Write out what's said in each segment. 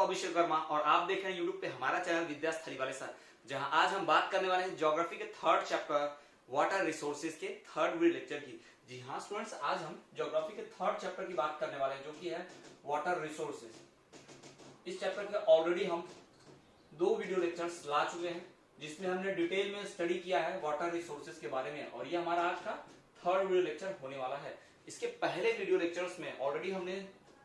अभिषेक वर्मा और आप देख रहे हैं यूट्यूब पे हमारा चैनल विद्यास्थली वाले सर, जहां आज हम बात करने वाले हैं ज्योग्राफी के थर्ड चैप्टर वाटर रिसोर्सेज के थर्ड वीडियो लेक्चर की। जी हाँ स्टूडेंट्स, आज हम ज्योग्राफी के थर्ड चैप्टर की बात करने वाले हैं जो कि है वाटर रिसोर्सेज। इस चैप्टर के ऑलरेडी हम 2 वीडियो लेक्चर्स ला चुके हैं जिसमें हमने डिटेल में स्टडी किया है वाटर रिसोर्सेज के बारे में, और ये हमारा आज का थर्ड वीडियो लेक्चर होने वाला है। इसके पहले वीडियो लेक्चर्स में ऑलरेडी हमने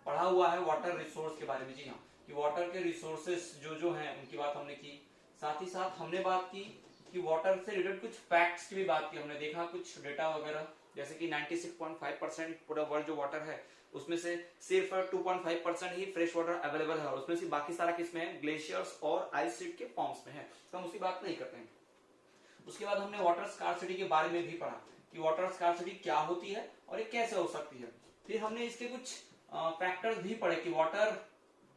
पढ़ा हुआ है वाटर रिसोर्स के बारे में। जी हाँ, कि वाटर के रिसोर्सेस जो हैं उनकी बात हमने की। साथ ही साथ हमने बात की कि वाटर से रिलेटेड कुछ फैक्ट्स की भी बात की। हमने देखा कुछ डेटा वगैरह, जैसे कि 96.5% पूरा वर्ल्ड जो वाटर है उसमें से सिर्फ 2.5% ही फ्रेश वाटर अवेलेबल है, और उसमें से बाकी सारा किसमें है, ग्लेशियर्स और आइस शीट के फॉर्म्स में है। तो हम उसकी बात नहीं करते हैं। उसके बाद हमने वाटर स्कार्सिटी के बारे में भी पढ़ा कि वाटर स्कार्सिटी क्या होती है और ये कैसे हो सकती है। फिर हमने इसके कुछ फैक्टर्स भी पढ़े कि वाटर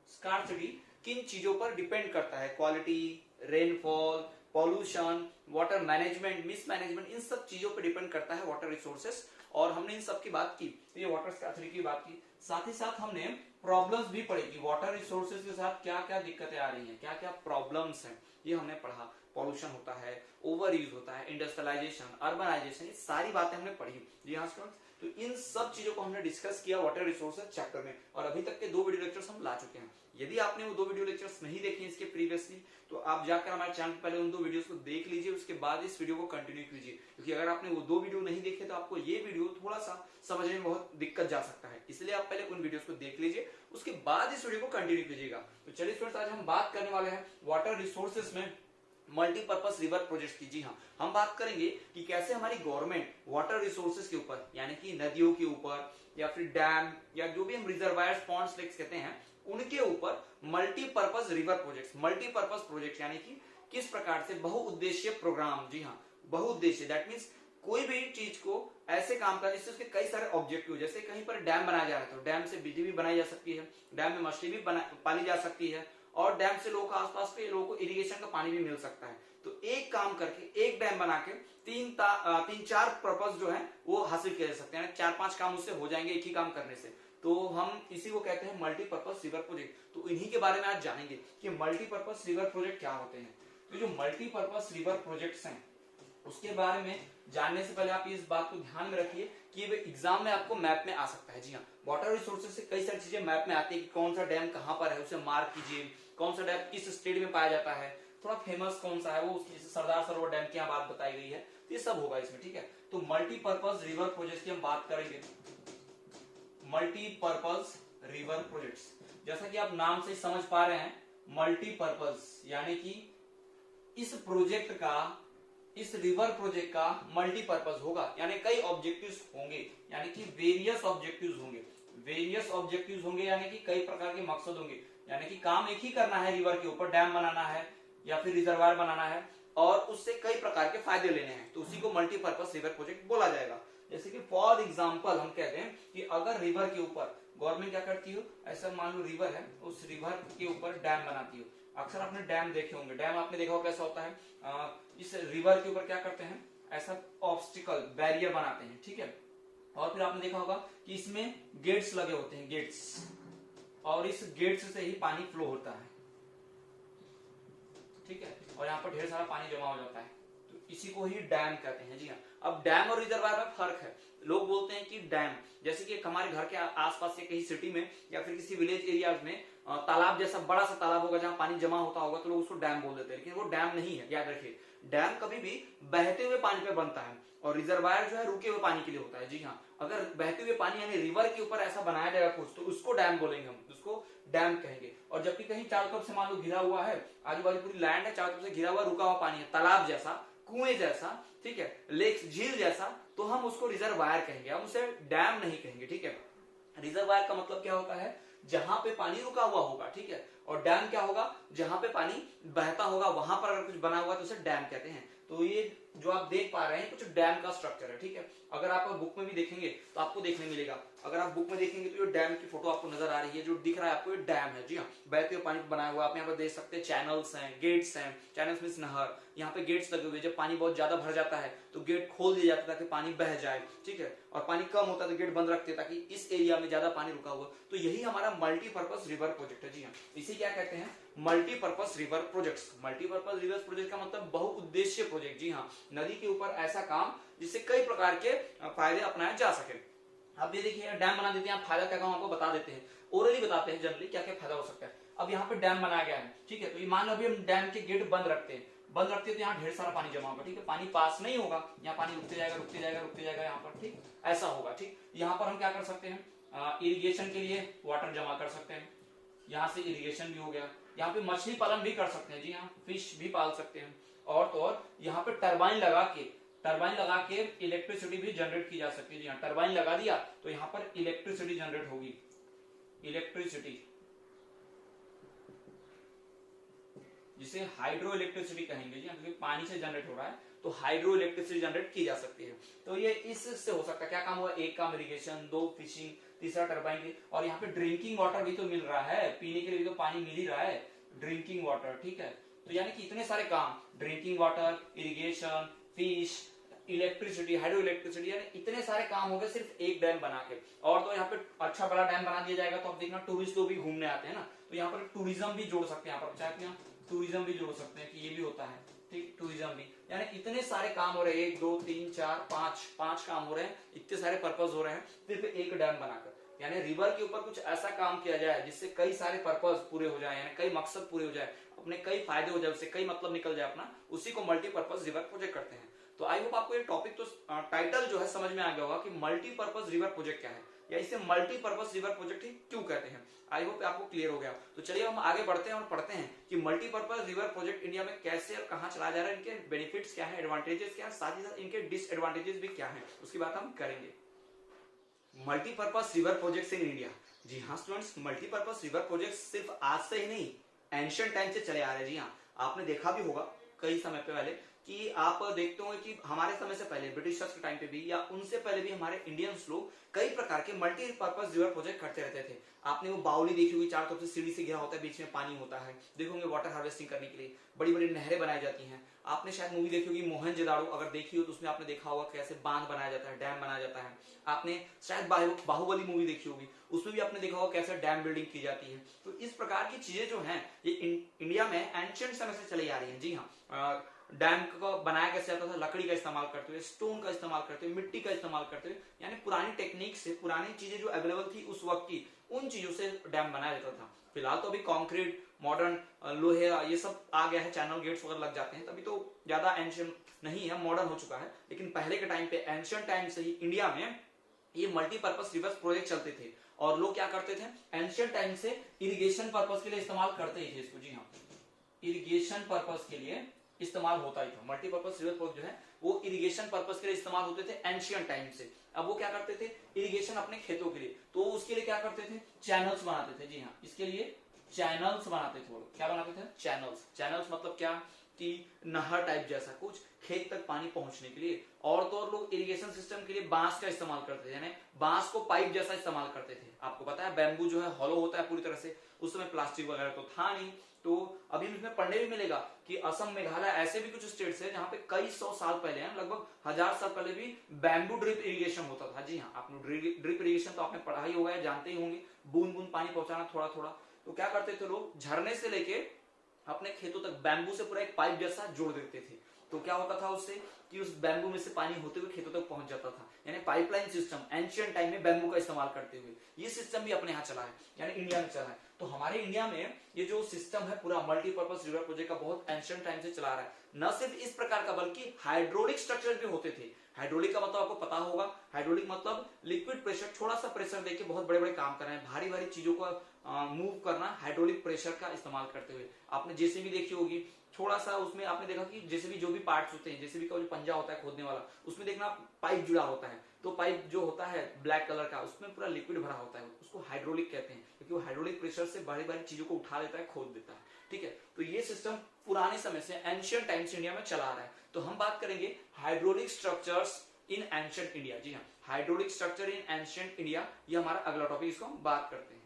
स्कार्सिटी किन चीजों पर डिपेंड करता है, quality, rainfall, pollution, water management, mismanagement, इन सब चीजों पर डिपेंड करता है वाटर रिसोर्सेस, और हमने इन सब की बात की। तो ये वाटर स्कार्सिटी की बात की। साथ ही साथ हमने प्रॉब्लम्स भी पढ़ी कि वाटर रिसोर्सेज के साथ क्या क्या दिक्कतें आ रही हैं, क्या क्या प्रॉब्लम्स हैं, ये हमने पढ़ा। पॉल्यूशन होता है, ओवर यूज होता है, इंडस्ट्रियलाइजेशन, अर्बनाइजेशन, ये सारी बातें हमने पढ़ी। जी हाँ स्टूडेंट्स, तो इन सब चीजों को हमने डिस्कस किया वाटर रिसोर्सेज चैप्टर में, और अभी तक के 2 वीडियो लेक्चर्स हम ला चुके हैं। यदि आपने वो 2 वीडियो लेक्चर्स नहीं देखे इसके प्रीवियसली, तो आप जाकर हमारे चैनल पर पहले उन 2 वीडियोस को देख लीजिए, उसके बाद इस वीडियो को कंटिन्यू कीजिए। क्योंकि अगर आपने वो 2 वीडियो नहीं देखे तो आपको ये वीडियो थोड़ा सा समझने में बहुत दिक्कत जा सकता है, इसलिए आप पहले उन वीडियोस को देख लीजिए, उसके बाद इस वीडियो को कंटिन्यू कीजिएगा। तो चलिए स्टूडेंट्स, आज हम बात करने वाले हैं वाटर रिसोर्सेज में मल्टीपर्पज रिवर प्रोजेक्ट की। जी हाँ, हम बात करेंगे कि कैसे हमारी गवर्नमेंट वाटर रिसोर्सेज के ऊपर, यानी कि नदियों के ऊपर या फिर डैम या जो भी हम रिजर्वायर्स, पॉन्ड्स, लेक्स कहते हैं, उनके ऊपर multipurpose river projects, multipurpose project यानी कि किस प्रकार से बहुउद्देशीय प्रोग्राम। जी हाँ, बहुउद्देशीय दैट मीन्स कोई भी चीज को ऐसे काम करना जिससे उसके कई सारे ऑब्जेक्टिव, जैसे कहीं पर डैम बनाया जा रहा है तो डैम से बिजली भी बनाई जा सकती है, डैम में मछली भी पाली जा सकती है, और डैम से लोगों को आसपास के लोगों को इरिगेशन का पानी भी मिल सकता है। तो एक काम करके, एक डैम बना के 3-4 पर्पज जो है वो हासिल किए जा सकते हैं। 4-5 काम उससे हो जाएंगे एक ही काम करने से। तो हम इसी को कहते हैं मल्टीपर्पज रिवर प्रोजेक्ट। तो इन्हीं के बारे में आज जानेंगे कि मल्टीपर्पज रिवर प्रोजेक्ट क्या होते हैं। तो जो मल्टीपर्पज रिवर प्रोजेक्ट्स हैं उसके बारे में जानने से पहले आप इस बात को ध्यान में रखिए कि एग्जाम में आपको मैप में आ सकता है। जी हाँ, वाटर रिसोर्सेज से कई सारी चीजें मैप में आती है कि कौन सा डैम कहां पर है उसे मार्क कीजिए, कौन सा डैम किस स्टेट में पाया जाता है, थोड़ा फेमस कौन सा है वो, जैसे सरदार सरोवर डैम की बात बताई गई है, तो ये सब होगा इसमें। ठीक है, तो मल्टीपर्पज रिवर प्रोजेक्ट की हम बात करेंगे। मल्टीपर्पज रिवर प्रोजेक्ट्स, जैसा कि आप नाम से समझ पा रहे हैं, मल्टीपर्पज यानी कि इस प्रोजेक्ट का, इस रिवर प्रोजेक्ट का मल्टीपर्पज होगा, यानी कई ऑब्जेक्टिव्स होंगे, यानी कि वेरियस ऑब्जेक्टिव्स होंगे। वेरियस ऑब्जेक्टिव्स होंगे यानी कि कई प्रकार के मकसद होंगे, यानी कि काम एक ही करना है, रिवर के ऊपर डैम बनाना है या फिर रिजर्वायर बनाना है, और उससे कई प्रकार के फायदे लेने हैं, तो उसी को मल्टीपर्पज रिवर प्रोजेक्ट बोला जाएगा। जैसे कि फॉर एग्जाम्पल हम कहते हैं कि अगर रिवर के ऊपर गवर्नमेंट क्या करती हो, ऐसा मान लो रिवर है, उस रिवर के ऊपर डैम बनाती हो। अक्सर आपने डैम देखे होंगे, डैम आपने देखा होगा कैसा होता है, इस रिवर के ऊपर क्या करते हैं, ऐसा ऑब्स्टिकल बैरियर बनाते हैं। ठीक है, और फिर आपने देखा होगा कि इसमें गेट्स लगे होते हैं, गेट्स, और इस गेट्स से ही पानी फ्लो होता है। ठीक है, और यहाँ पर ढेर सारा पानी जमा हो जाता है, तो इसी को ही डैम कहते हैं। जी हाँ, अब डैम और रिजर्वायर में फर्क है। लोग बोलते हैं कि डैम, जैसे कि हमारे घर के आसपास के कहीं सिटी में या फिर किसी विलेज एरियाज में तालाब जैसा बड़ा सा तालाब होगा जहां पानी जमा होता होगा, तो लोग उसको डैम बोल देते हैं, लेकिन वो डैम नहीं है। याद रखिए, डैम कभी भी बहते हुए पानी पे बनता है, और रिजर्वायर जो है रुके हुए पानी के लिए होता है। जी हाँ, अगर बहते हुए पानी यानी रिवर के ऊपर ऐसा बनाया जाएगा कुछ, तो उसको डैम बोलेंगे, हम उसको डैम कहेंगे। और जबकि कहीं चारों तरफ से मान लो घिरा हुआ है, आजू बाजू पूरी लैंड है, चारों तरफ से घिरा हुआ रुका हुआ पानी है, तालाब जैसा, कुएं जैसा, ठीक है, लेक, झील जैसा, तो हम उसको रिजर्वायर कहेंगे, हम उसे डैम नहीं कहेंगे। ठीक है, रिजर्वायर का मतलब क्या होता है, जहां पे पानी रुका हुआ होगा। ठीक है, और डैम क्या होगा, जहां पे पानी बहता होगा, वहां पर अगर कुछ बना हुआ तो उसे डैम कहते हैं। तो ये जो आप देख पा रहे हैं कुछ डैम का स्ट्रक्चर है, ठीक है। अगर आप बुक में भी देखेंगे तो आपको देखने मिलेगा, अगर आप बुक में देखेंगे तो ये डैम की फोटो आपको नजर आ रही है, जो दिख रहा है आपको ये डैम है, जी हाँ, बहते हुए पानी बनाया हुआ। आप यहाँ पर देख सकते हैं चैनल्स हैं, गेट्स हैं, चैनल्स मींस नहर, यहाँ पे गेट्स लगे हुए, जब पानी बहुत ज्यादा भर जाता है तो गेट खोल दिया जाता है ताकि पानी बह जाए, ठीक है, और पानी कम होता है तो गेट बंद रखते हैं ताकि इस एरिया में ज्यादा पानी रुका हुआ। तो यही हमारा मल्टीपर्पज रिवर प्रोजेक्ट है, जी हाँ, इसे क्या कहते हैं, multipurpose river projects. Multipurpose river project का मतलब बहुउद्देश्य प्रोजेक्ट, जी हाँ, नदी के ऊपर ऐसा काम जिससे कई प्रकार के फायदे अपनाए जा सके। अब ये देखिए डैम बना देते हैं, फायदा क्या हम आपको बता देते हैं, ओरली बताते हैं जनरली क्या क्या फायदा हो सकता है। अब यहाँ पे डैम बनाया गया है, ठीक है, तो ये मान लो अभी हम डैम के गेट बंद रखते हैं, बंद रखते हैं तो यहाँ ढेर सारा पानी जमा होगा, ठीक है, पानी पास नहीं होगा, यहाँ पानी रुकते जाएगा रुकते जाएगा रुकते जाएगा यहाँ पर, ठीक, ऐसा होगा, ठीक। यहाँ पर हम क्या कर सकते हैं, इरिगेशन के लिए वाटर जमा कर सकते हैं, यहाँ से इरिगेशन भी हो गया, यहाँ पे मछली पालन भी कर सकते हैं, जी हाँ, फिश भी पाल सकते हैं, और तो और यहाँ पे टरबाइन लगा के इलेक्ट्रिसिटी भी जनरेट की जा सकती है, जी हाँ, टरबाइन लगा दिया तो यहाँ पर इलेक्ट्रिसिटी जनरेट होगी, इलेक्ट्रिसिटी जिसे हाइड्रो इलेक्ट्रिसिटी कहेंगे, जी हाँ, क्योंकि पानी से जनरेट हो रहा है तो हाइड्रो इलेक्ट्रिसिटी जनरेट की जा सकती है। तो ये इससे हो सकता है, क्या काम हुआ, एक काम इरिगेशन, दो फिशिंग, तीसरा टरबाइन की, और यहाँ पे ड्रिंकिंग वाटर भी तो मिल रहा है, पीने के लिए भी तो पानी मिल ही रहा है, ड्रिंकिंग वाटर, ठीक है। तो यानी कि इतने सारे काम, drinking water, irrigation, fish, electricity, hydro electricity, यानी इतने सारे काम हो गए सिर्फ एक डैम बना के। और तो यहाँ पे अच्छा बड़ा डैम बना दिया जाएगा तो आप देखना टूरिस्ट लोग भी घूमने आते हैं ना, तो यहाँ पर टूरिज्म भी जोड़ सकते हैं, यहाँ पर चाहे टूरिज्म भी जोड़ सकते हैं कि ये भी होता है, ठीक, टूरिज्म भी, यानी इतने सारे काम हो रहे हैं, 1 2 3 4 5 काम हो रहे हैं, इतने सारे पर्पज हो रहे हैं सिर्फ एक डैम बनाकर। यानी रिवर के ऊपर कुछ ऐसा काम किया जाए जिससे कई सारे पर्पज पूरे हो जाए, यानी कई मकसद पूरे हो जाए, अपने कई फायदे हो जाए, उससे कई मतलब निकल जाए अपना, उसी को मल्टीपर्पज रिवर प्रोजेक्ट करते हैं। तो आई होप आपको ये टॉपिक तो टाइटल जो है समझ में आ गया होगा कि मल्टीपर्पज रिवर प्रोजेक्ट क्या है, या इसे मल्टीपर्पज रिवर प्रोजेक्ट ही क्यों कहते हैं। आई होप आपको क्लियर हो गया। तो चलिए हम आगे बढ़ते हैं और पढ़ते हैं कि मल्टीपर्पज रिवर प्रोजेक्ट इंडिया में कैसे और कहां चलाया जा रहा है, इनके बेनिफिट्स क्या है, एडवांटेजेस क्या है, साथ ही साथ इनके डिसएडवांटेजेस भी क्या है, उसकी बात हम करेंगे। Multipurpose river projects in India, जी हाँ स्टूडेंट्स, मल्टीपर्पज रिवर प्रोजेक्ट सिर्फ आज से ही नहीं, एंशिएंट टाइम से चले आ रहे हैं, जी हाँ, आपने देखा भी होगा कई समय पहले कि आप देखते होंगे कि हमारे समय से पहले ब्रिटिशर्स के टाइम पे भी या उनसे पहले भी हमारे इंडियंस लोग कई प्रकार के मल्टीपर्पज रिवर प्रोजेक्ट करते रहते थे। आपने वो बाउली देखी होगी, चारों तरफ से सीढ़ी से घिरा होता है, बीच में पानी होता है, देखोगे वाटर हार्वेस्टिंग करने के लिए बड़ी बड़ी नहरें बनाई जाती हैं। आपने शायद मूवी देखी होगी मोहनजोदाड़ो, अगर देखी हो तो उसमें आपने देखा होगा कैसे बांध बनाया जाता है, डैम बनाया जाता है। आपने शायद बाहुबली मूवी देखी होगी, उसमें भी आपने देखा होगा कैसे डैम बिल्डिंग की जाती है। तो इस प्रकार की चीजें जो हैं ये इंडिया में एंशिएंट समय से चली आ रही हैं, जी हाँ। डैम को बनाया कैसे जाता था, लकड़ी का इस्तेमाल करते हुए, स्टोन का इस्तेमाल करते हुए, मिट्टी का इस्तेमाल करते हुए, यानी पुरानी टेक्निक से, पुरानी चीजें जो अवेलेबल थी उस वक्त की, उन चीजों से डैम बनाया जाता था। फिलहाल तो अभी कंक्रीट, मॉडर्न लोहे, ये सब आ गया है, चैनल गेट्स वगैरह लग जाते हैं, तभी तो ज्यादा एंशिएंट नहीं है, मॉडर्न हो चुका है। लेकिन पहले के टाइम पे, एंशिएंट टाइम से ही इंडिया में ये मल्टीपर्पज रिवर प्रोजेक्ट चलते थे, और लोग क्या करते थे, एंशिएंट टाइम से इरिगेशन पर्पज के लिए इस्तेमाल करते ही थे इसको, जी हाँ, इरिगेशन पर्पज के लिए इस्तेमाल होता ही था। मल्टीपर्पज रिवर प्रोजेक्ट जो है वो इरिगेशन पर्पज के लिए इस्तेमाल होते थे एंशिएंट टाइम से। अब वो क्या करते थे, इरिगेशन अपने खेतों के लिए, तो उसके लिए क्या करते थे, चैनल्स बनाते थे, जी हाँ, इसके लिए चैनल्स बनाते थे। क्या बनाते थे, चैनल्स। चैनल्स मतलब क्या कि नहर टाइप जैसा कुछ, खेत तक पानी पहुंचने के लिए। और तो और लोग इरिगेशन सिस्टम के लिए बांस का इस्तेमाल करते थे, यानी बांस को पाइप जैसा इस्तेमाल करते थे। आपको पता है बैम्बू जो है हॉलो होता है पूरी तरह से, उस समय प्लास्टिक वगैरह तो था नहीं। तो अभी उसमें पढ़ने भी मिलेगा कि असम, मेघालय, ऐसे भी कुछ स्टेट्स है जहां पे कई 100 साल पहले, लगभग 1000 साल पहले भी बैम्बू ड्रिप इरिगेशन होता था। जी हाँ, आपने ड्रिप इरिगेशन तो आपने पढ़ा ही होगा, जानते ही होंगे, बूंद बूंद पानी पहुंचाना थोड़ा थोड़ा। तो क्या करते थे लोग, झरने से लेके अपने खेतों तक बैम्बू से पूरा एक पाइप जैसा जोड़ देते थे। तो क्या होता था उससे कि उस बैम्बू में से पानी होते हुए खेतों तक पहुंच जाता था, यानी पाइपलाइन सिस्टम एंशिएंट टाइम में बैम्बू का इस्तेमाल करते हुए। ये सिस्टम भी अपने यहाँ चला है, यानी इंडिया में चला है। तो हमारे इंडिया में ये जो सिस्टम है पूरा मल्टीपर्पज रिवर प्रोजेक्ट का बहुत एंशिएंट टाइम से चला रहा है। न सिर्फ इस प्रकार का बल्कि हाइड्रोलिक स्ट्रक्चर भी होते थे। हाइड्रोलिक का मतलब आपको पता होगा, हाइड्रोलिक मतलब लिक्विड प्रेशर, थोड़ा सा प्रेशर देके बहुत बड़े बड़े काम कर रहे हैं, भारी भारी चीजों को मूव करना हाइड्रोलिक प्रेशर का इस्तेमाल करते हुए। आपने जेसीबी देखी होगी, थोड़ा सा उसमें आपने देखा कि जेसीबी जो भी पार्ट्स होते हैं, जेसीबी का जो पंजा होता है खोदने वाला, उसमें देखना पाइप जुड़ा होता है, तो पाइप जो होता है ब्लैक कलर का, उसमें पूरा लिक्विड भरा होता है, उसको हाइड्रोलिक कहते हैं, क्योंकि वो हाइड्रोलिक प्रेशर से बड़ी बड़ी चीजों को उठा लेता है, खोद देता है। ठीक है, तो ये सिस्टम पुराने समय से एंशियंट टाइम्स इंडिया में चला आ रहा है। तो हम बात करेंगे hydraulic structures in ancient India. जी हाँ, hydraulic structure in ancient India, ये हमारा अगला टॉपिक, इसको हम बात करते हैं।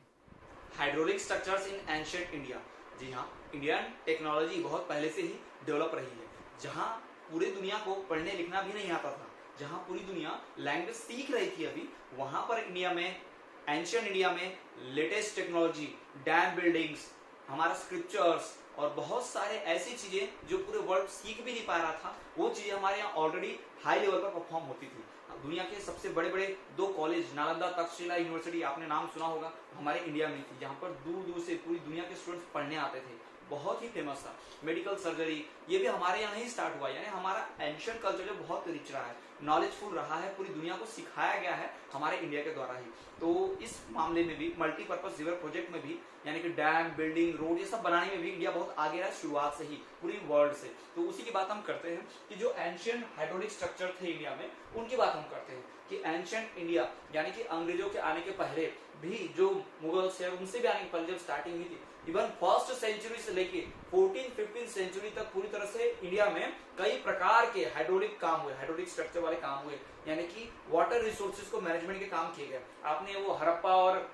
Hydraulic structures in ancient India. जी हाँ, इंडियन टेक्नोलॉजी बहुत पहले से ही डेवलप रही है। जहां पूरी दुनिया को पढ़ने लिखना भी नहीं आता था, जहां पूरी दुनिया लैंग्वेज सीख रही थी अभी, वहां पर इंडिया में, एंशियंट इंडिया में लेटेस्ट टेक्नोलॉजी, डैम बिल्डिंग्स, हमारा स्क्रिप्चर्स और बहुत सारे ऐसी चीजें जो पूरे वर्ल्ड सीख भी नहीं पा रहा था, वो चीजें हमारे यहाँ ऑलरेडी हाई लेवल पर परफॉर्म होती थी। दुनिया के सबसे बड़े बड़े 2 कॉलेज, नालंदा तक्षशिला यूनिवर्सिटी, आपने नाम सुना होगा, हमारे इंडिया में थी, जहां पर दूर दूर से पूरी दुनिया के स्टूडेंट्स पढ़ने आते थे। बहुत ही फेमस था। मेडिकल सर्जरी ये भी हमारे यहाँ ही स्टार्ट हुआ, यानी हमारा एंशियंट कल्चर जो बहुत रिच रहा है, नॉलेजफुल रहा है, पूरी दुनिया को सिखाया गया है हमारे इंडिया के द्वारा ही। तो इस मामले में भी, मल्टीपर्पज रिवर प्रोजेक्ट में भी, यानी कि डैम, बिल्डिंग, रोड, ये सब बनाने में भी इंडिया बहुत आगे रहा शुरुआत से ही, पूरी वर्ल्ड से। तो उसी की बात हम करते हैं कि जो एंशियंट हाइड्रोलिक स्ट्रक्चर थे इंडिया में, उनकी बात हम करते हैं कि एंशियंट इंडिया, यानी कि अंग्रेजों के आने के पहले भी, जो मुगल्स है उनसे भी आने के पहले जब स्टार्टिंग हुई थी, इवन फर्स्ट सेंचुरी से लेके 14-15 सेंचुरी तक पूरी तरह से इंडिया में कई प्रकार के हाइड्रोलिक काम हुए, हाइड्रोलिक स्ट्रक्चर वाले काम हुए, यानी कि वाटर रिसोर्सेज को मैनेजमेंट के काम किए गए। आपने वो हड़प्पा और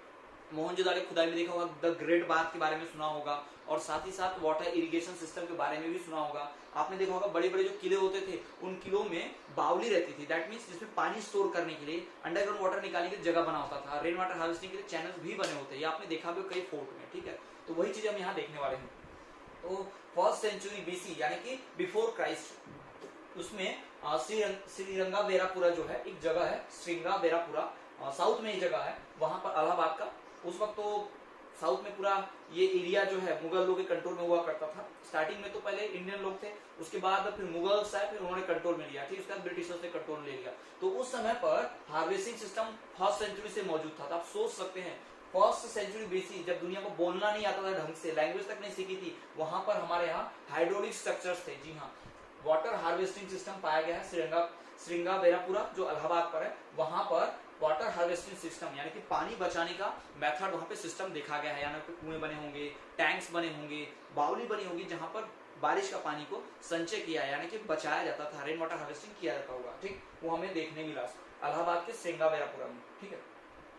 मोहनजोदड़ो खुदाई में देखा होगा, द ग्रेट बाथ के बारे में सुना होगा, और साथ ही साथ वाटर इरिगेशन सिस्टम के बारे में भी सुना होगा। आपने देखा होगा बड़े बड़े जो किले होते थे, उन किलों में बावली रहती थी, दैट मीन्स जिसमें पानी स्टोर करने के लिए अंडरग्राउंड वाटर निकालने की जगह बना होता था। रेन वाटर हार्वेस्टिंग के लिए चैनल्स भी बने होते हैं, ये आपने देखा भी कई फोर्ट में। ठीक है, तो वही चीज हम यहाँ देखने वाले हैं। तो फर्स्ट सेंचुरी बीसी, यानी कि बिफोर क्राइस्ट, उसमें श्रीरंगावेरापुरा जो है एक जगह है, श्रृंगावेरापुरा साउथ में ये जगह है, वहां पर इलाहाबाद का, उस वक्त तो साउथ में पूरा ये एरिया जो है मुगल लोगों के कंट्रोल में हुआ करता था। स्टार्टिंग में तो पहले इंडियन लोग थे, उसके बाद फिर मुगल्स आए, फिर उन्होंने कंट्रोल में लिया, ठीक, उसके बाद ब्रिटिशर्स ने कंट्रोल ले लिया। तो उस समय पर हार्वेस्टिंग सिस्टम फर्स्ट सेंचुरी से मौजूद था। तो आप सोच सकते हैं, फर्स्ट सेंचुरी बीसी, जब दुनिया को बोलना नहीं आता था ढंग से, लैंग्वेज तक नहीं सीखी थी, वहां पर हमारे यहाँ हाइड्रोलिक स्ट्रक्चर्स थे। जी हाँ, वाटर हार्वेस्टिंग सिस्टम पाया गया है श्रृंगावेरापुरा जो इलाहाबाद पर है, वहां पर वाटर हार्वेस्टिंग सिस्टम, यानी कि पानी बचाने का मेथड वहां पे सिस्टम देखा गया है। यानी पे कुएं बने होंगे, टैंक्स बने होंगे, बावली बनी होगी, जहां पर बारिश का पानी को संचय किया, यानी कि बचाया जाता था, रेन वाटर हार्वेस्टिंग किया जाता होगा। ठीक, वो हमें देखने मिला इलाहाबाद के श्रृंगावेरापुरा में। ठीक है,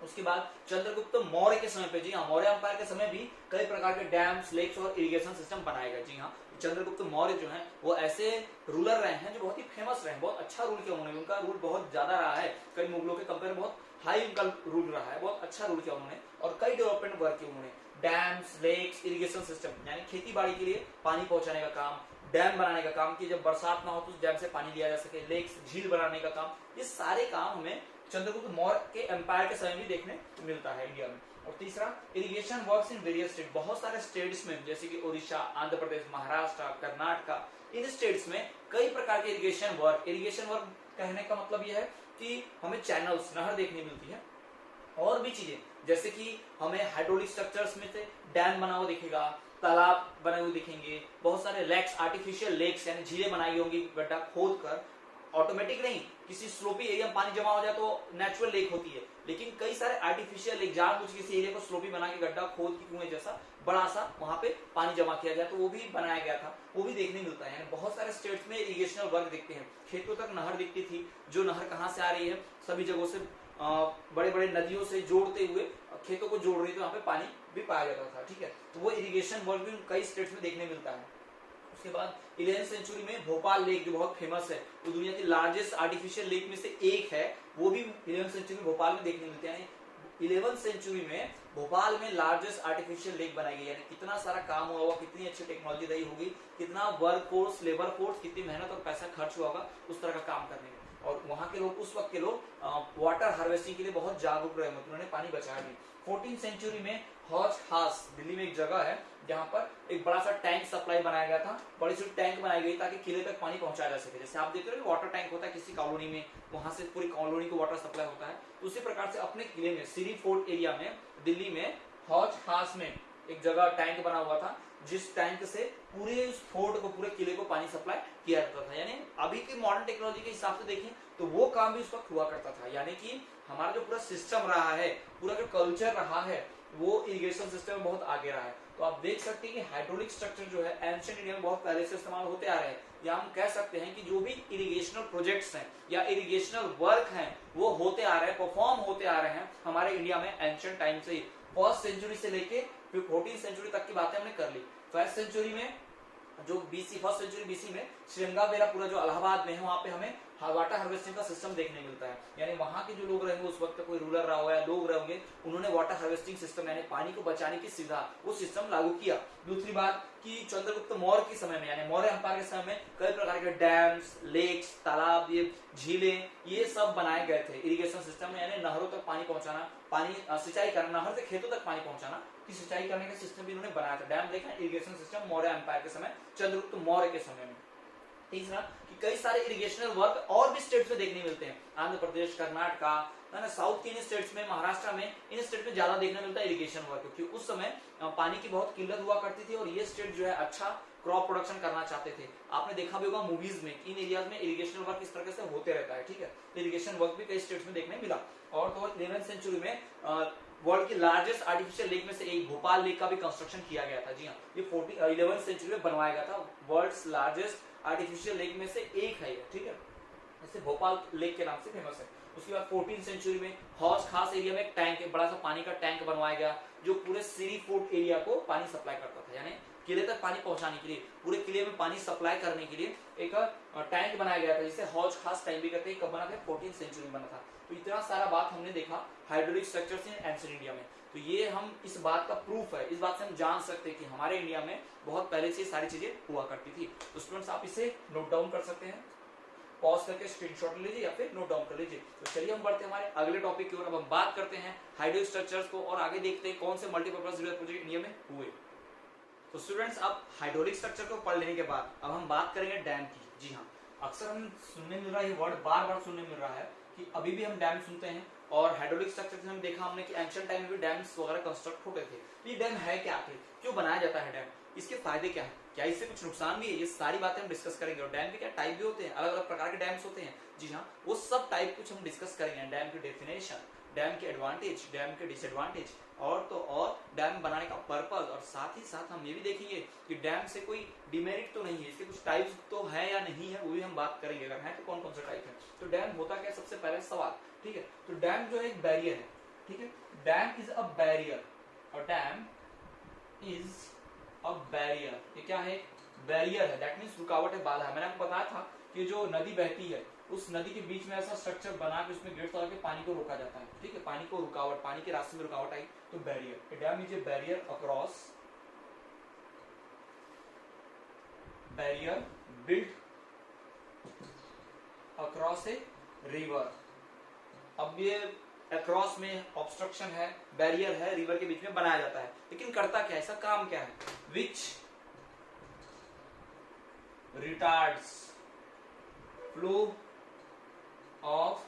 उसके बाद चंद्रगुप्त मौर्य के समय पे, जी हाँ, मौर्य अंपायर के समय भी कई प्रकार के डैम्स, लेक्स और इरिगेशन सिस्टम बनाए गए। जी हाँ, चंद्रगुप्त मौर्य जो हैं वो ऐसे रूलर रहे हैं जो बहुत ही फेमस रहे हैं, बहुत अच्छा रूल किया उन्होंने, उनका रूल बहुत ज्यादा रहा है, कई मुगलों के कंपेयर बहुत हाई उनका रूल रहा है, बहुत अच्छा रूल किया उन्होंने, और कई डेवलपमेंट वर्क किए उन्होंने। डैम्स, लेक्स, इरिगेशन सिस्टम, यानी खेती बाड़ी के लिए पानी पहुंचाने का काम, डैम बनाने का काम, कि जब बरसात ना हो तो उस डैम से पानी लिया जा सके, लेक्स, झील बनाने का काम, ये सारे काम हमें चंद्रगुप्त मौर्य के एम्पायर के समय भी देखने मिलता है इंडिया में। और तीसरा, irrigation works in various state, बहुत सारे स्टेट्स में, जैसे कि ओडिशा, आंध्र प्रदेश, महाराष्ट्र, कर्नाटक, इन स्टेट्स में कई प्रकार के इरिगेशन वर्क कहने का मतलब यह है कि हमें चैनल्स, नहर देखने मिलती है, और भी चीजें, जैसे कि हमें हाइड्रोलिक स्ट्रक्चर्स में से डैम बना हुआ दिखेगा, तालाब बने हुए दिखेंगे, बहुत सारे लेक्स, आर्टिफिशियल लेक्स, यानी झीलें बनाई होंगी गड्ढा खोद कर, ऑटोमेटिक नहीं, किसी स्लोपी एरिया में पानी जमा हो जाए तो नेचुरल लेक होती है, लेकिन कई सारे आर्टिफिशियल लेक, जानबूझ किसी एरिया को स्लोपी बना के गड्ढा खोद के कुएं जैसा बड़ा सा वहां पे पानी जमा किया गया, तो वो भी बनाया गया था, वो भी देखने मिलता है। यानी बहुत सारे स्टेट्स में इरिगेशनल वर्क दिखते हैं, खेतों तक नहर दिखती थी, जो नहर कहाँ से आ रही है, सभी जगहों से बड़े बड़े नदियों से जोड़ते हुए खेतों को जोड़ रही थी, वहां पे पानी भी पाया जाता था। ठीक है, तो वो इरिगेशन वर्क भी कई स्टेट्स में देखने मिलता है। उसके बाद 11वीं सेंचुरी में भोपाल लेक जो बहुत फेमस है, वो दुनिया की लार्जेस्ट आर्टिफिशियल लेक में से एक है, वो भी 11वीं सेंचुरी में भोपाल में देखने मिलते हैं। 11वीं सेंचुरी में भोपाल में लार्जेस्ट आर्टिफिशियल लेक बनाई गई, यानी कितना सारा काम हुआ होगा, कितनी अच्छी टेक्नोलॉजी रही होगी, कितना वर्क फोर्स, लेबर फोर्स, कितनी मेहनत और पैसा खर्च हुआ होगा उस तरह का काम करने में। और वहां के लोग, उस वक्त के लोग वाटर हार्वेस्टिंग के लिए बहुत जागरूक रहे, उन्होंने पानी बचाया भी। 14वीं सेंचुरी में हौज खास, दिल्ली में एक जगह है जहां पर एक बड़ा सा टैंक सप्लाई बनाया गया था, बड़ी सी टैंक बनाई गई ताकि किले तक पानी पहुंचाया जा सके। जैसे आप देख रहे हो वाटर टैंक होता है किसी कॉलोनी में, वहां से पूरी कॉलोनी को वाटर सप्लाई होता है, तो उसी प्रकार से अपने किले में, सीरी फोर्ट एरिया में, दिल्ली में हौज खास में एक जगह टैंक बना हुआ था, जिस टैंक से पूरे उस फोर्ट को, पूरे किले को पानी सप्लाई किया जाता था। यानी अभी की मॉडर्न टेक्नोलॉजी के हिसाब से देखें तो वो काम भी उस वक्त हुआ करता था। यानी कि हमारा जो पूरा सिस्टम रहा है, पूरा जो कल्चर रहा है, वो इरिगेशन सिस्टम में बहुत आगे रहा है। तो आप देख सकते हैं कि हाइड्रोलिक स्ट्रक्चर जो है एंशिएंट इंडिया में बहुत पहले से इस्तेमाल होते आ रहे हैं। या हम कह सकते हैं कि जो भी इरिगेशनल प्रोजेक्ट्स हैं या इरिगेशनल वर्क हैं वो होते आ रहे हैं, परफॉर्म होते आ रहे हैं हमारे इंडिया में एंशिएंट टाइम से ही। फर्स्ट सेंचुरी से लेके 14वीं सेंचुरी तक की बातें हमने कर ली। फर्स्ट सेंचुरी में जो फर्स्ट सेंचुरी बीसी में श्रृंगाबेरा पूरा जो इलाहाबाद में है, वहां पे हमें वाटर हार्वेस्टिंग का सिस्टम देखने मिलता है। यानी वहां के जो लोग रहेंगे, उस वक्त कोई रूलर रहा हो या लोग रहेंगे, उन्होंने वाटर हार्वेस्टिंग सिस्टम यानी पानी को बचाने की सुविधा, वो सिस्टम लागू किया। दूसरी बात कि चंद्रगुप्त मौर्य के समय में यानी मौर्य एम्पायर के समय में कई प्रकार के डैम्स, लेक्स, तालाब, ये झीलें, ये सब बनाए गए थे इरिगेशन सिस्टम में। यानी नहरों तक पानी पहुंचाना, पानी सिंचाई करना, नहर से खेतों तक पानी पहुंचाना की सिंचाई करने का सिस्टम भी इन्होंने बनाया था। डैम देखा, इरिगेशन सिस्टम मौर्य एम्पायर के समय, चंद्रगुप्त मौर्य के समय में। तीसरा कि कई सारे इरिगेशनल वर्क और भी स्टेट्स में देखने मिलते हैं, आंध्र प्रदेश, कर्नाटका, साउथ के इन स्टेट्स में, महाराष्ट्र में, इन स्टेट में ज्यादा देखने मिलता है इरिगेशन वर्क, क्योंकि उस समय पानी की बहुत किल्लत हुआ करती थी और ये स्टेट जो है अच्छा क्रॉप प्रोडक्शन करना चाहते थे। आपने देखा भी होगा मूवीज में, इन एरियाज में इरिगेशन वर्क इस तरह से होते रहता है, ठीक है। तो इरिगेशन वर्क भी कई स्टेट्स में देखने मिला। और तो 11वीं सेंचुरी में वर्ल्ड की लार्जेस्ट आर्टिफिशियल लेक में से एक भोपाल लेक का भी कंस्ट्रक्शन किया गया था। जी हाँ, ये 11वीं सेंचुरी में बनवाया गया था। वर्ल्ड्स लार्जेस्ट आर्टिफिशियल लेक में से एक है, ठीक है, इससे भोपाल लेक के नाम से फेमस है। उसके बाद 14वीं सेंचुरी में हौज खास एरिया में एक टैंक, एक बड़ा सा पानी का टैंक बनवाया गया, जो पूरे सिरी फोर्ट एरिया को पानी सप्लाई करता था। यानी किले तक पानी पहुंचाने के लिए, पूरे किले में पानी सप्लाई करने के लिए एक टैंक बनाया गया था, जिसे हौज खास टैंक भी कहते हैं। कब बना था? 14वीं सेंचुरी में बना था। तो इतना सारा बात हमने देखा हाइड्रोलिक स्ट्रक्चर्स इन एंशिएंट इंडिया में। तो ये हम इस बात का प्रूफ है, इस बात से हम जान सकते हैं कि हमारे इंडिया में बहुत पहले से सारी चीजें हुआ करती थी। तो स्टूडेंट्स आप इसे नोट डाउन कर सकते हैं, पॉज करके स्क्रीनशॉट ले लीजिए या फिर नोट डाउन कर लीजिए। तो चलिए हम बढ़ते हैं हमारे अगले टॉपिक की ओर। अब हम बात करते हैं हाइड्रोलिक स्ट्रक्चर्स को और आगे देखते हैं कौन से मल्टीपर्पज प्रोजेक्ट इंडिया में हुए। तो स्टूडेंट्स अब हाइड्रोलिक स्ट्रक्चर को पढ़ लेने के बाद अब हम बात करेंगे डैम की। जी हाँ, अक्सर हम सुनने मिल रहा है, ये वर्ड बार बार सुनने मिल रहा है कि अभी भी हम डैम सुनते हैं। और हाइड्रोलिक स्ट्रक्चर से हम देखा हमने कि एंशिएंट टाइम में भी डैम्स वगैरह कंस्ट्रक्ट होते थे। ये डैम है क्या, आखिर क्यों बनाया जाता है डैम, इसके फायदे क्या है, क्या इससे कुछ नुकसान भी है, ये सारी बातें हम डिस्कस करेंगे। और डैम के क्या टाइप भी होते हैं, अलग अलग प्रकार के डैम्स होते हैं। जी हाँ, वो सब टाइप कुछ हम डिस्कस करेंगे। डैम की डेफिनेशन, डैम के एडवांटेज, डैम के डिसएडवांटेज, और तो और डैम बनाने का पर्पस, और साथ ही साथ हम ये भी देखेंगे कि डैम से कोई डिमेरिट तो नहीं है, इसके कुछ टाइप्स तो है या नहीं है, वो भी हम बात करेंगे। अगर है तो कौन कौन सा टाइप है। तो डैम होता क्या, सबसे पहले सवाल, ठीक है। तो डैम जो है एक बैरियर है, ठीक है। डैम इज अ बैरियर, और डैम इज अ बैरियर, ये क्या है, बैरियर है। दैट मीन्स रुकावट है, बाधा है। मैंने आपको बताया था कि जो नदी बहती है, उस नदी के बीच में ऐसा स्ट्रक्चर बना के उसमें गेट्स लगा के पानी को रोका जाता है, ठीक है। पानी को रुकावट, पानी के रास्ते में रुकावट आई तो barrier. Dam is a barrier across, barrier built across a river. अब ये अक्रॉस में ऑब्स्ट्रक्शन है, बैरियर है, रिवर के बीच में बनाया जाता है। लेकिन करता क्या है, इसका काम क्या है, विच रिटार्ड्स फ्लो ऑफ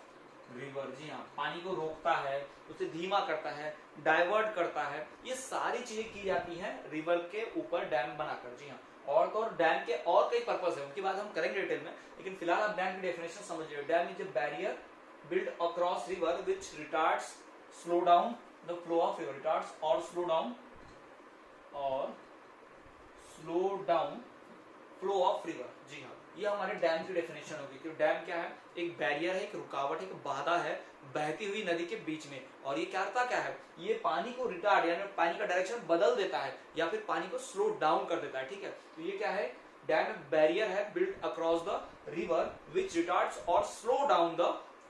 रिवर। जी हाँ, पानी को रोकता है, उसे धीमा करता है, डाइवर्ट करता है। ये सारी चीजें की जाती हैं रिवर के ऊपर डैम बनाकर। जी हाँ, और तो और डैम के और कई पर्पस है, उनकी बात हम करेंगे डिटेल में। लेकिन फिलहाल आप डैम की डेफिनेशन समझिए। Dam is a barrier built across river which retards, slow down the flow of river, retards or slow down flow of river। जी हाँ, ये हमारे डैम की डेफिनेशन होगी कि डैम क्या है, एक बैरियर है, एक रुकावट है, एक बाधा है बहती हुई नदी के बीच में। और ये करता क्या है, ये पानी को रिटार्ड यानी पानी का डायरेक्शन बदल देता है या फिर पानी को स्लो डाउन कर देता है, ठीक है। तो ये क्या है, डैम बैरियर है built across the river which retards और slow down the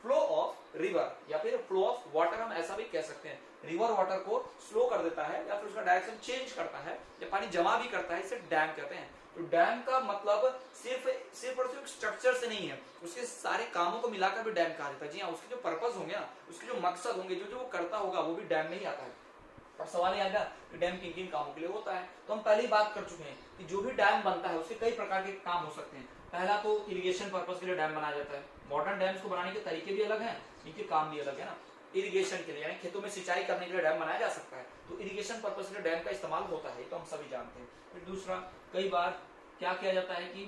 flow of river, या फिर फ्लो ऑफ वाटर, हम ऐसा भी कह सकते हैं। रिवर वाटर को स्लो कर देता है या फिर उसका डायरेक्शन चेंज करता है या पानी जमा भी करता है, इसे डैम कहते हैं। तो डैम का मतलब सिर्फ और सिर्फ स्ट्रक्चर से नहीं है, उसके सारे कामों को मिलाकर भी डैम कहा जाता है। जी हाँ, उसके जो पर्पस होंगे ना, उसके जो मकसद होंगे, जो वो करता होगा, वो भी डैम में ही आता है। और सवाल ये आएगा कि डैम किन किन कामों के लिए होता है। तो हम पहले ही बात कर चुके हैं कि जो भी डैम बनता है उसके कई प्रकार के काम हो सकते हैं। पहला तो इरिगेशन पर्पस के लिए डैम बनाया जाता है। मॉडर्न डैम्स को बनाने के तरीके भी अलग हैं, इनके काम भी अलग है ना। इरिगेशन के लिए, यानी खेतों में सिंचाई करने के लिए डैम बनाया जा सकता है। तो इरिगेशन पर्पस के लिए डैम का इस्तेमाल होता है, तो हम सभी जानते हैं। फिर दूसरा, कई बार क्या किया जाता है कि